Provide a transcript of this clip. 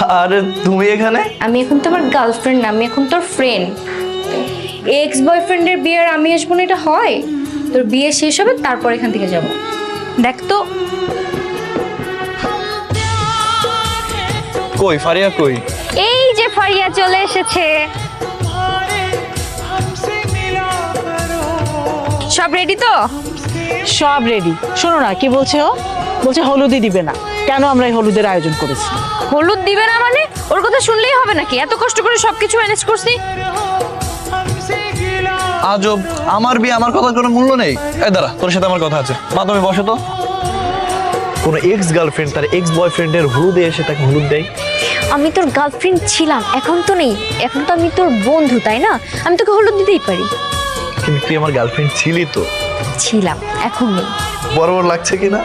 আরে তুমি এখানে? আমি এখন তোমার গার্লফ্রেন্ড না, আমি এখন তোর ফ্রেন্ড। এক্স বয়ফ্রেন্ডের বিয়ে আর আমি আসবো না, এটা হয়? তোর বিয়ে শেষ হবে তারপর এখান থেকে যাব। দেখ তো কই ফারিয়া কই? এই যে ফারিয়া চলে এসেছে। সব রেডি তো? সব রেডি। শোনো না কি বলছে ও, বলছে হলুদই দিবে না। কেন আমরা এই হলুদের আয়োজন করেছি? হলুদ দিবে না মানে? ওর কথা শুনলেই হবে নাকি? এত কষ্ট করে সবকিছু ম্যানেজ করছি। আজব, আমার বিয়ে আমার কথার কোনো মূল্য নেই। এই দাঁড়া, তোর সাথে আমার কথা আছে। মা তুমি বসো তো। কোন এক্স গার্লফ্রেন্ড তার এক্স বয়ফ্রেন্ডের হলুদে এসে তাকে হলুদ দেয়? আমি তোর গার্লফ্রেন্ড ছিলাম, এখন তো নেই। এখন তো আমি তোর বন্ধু, তাই না? আমি তোকে হলুদ দিতেই পারি। কিন্তু তুই আমার গার্লফ্রেন্ড ছিলি তো। ছিলাম, এখন নেই। বড় বড় লাগছে কিনা?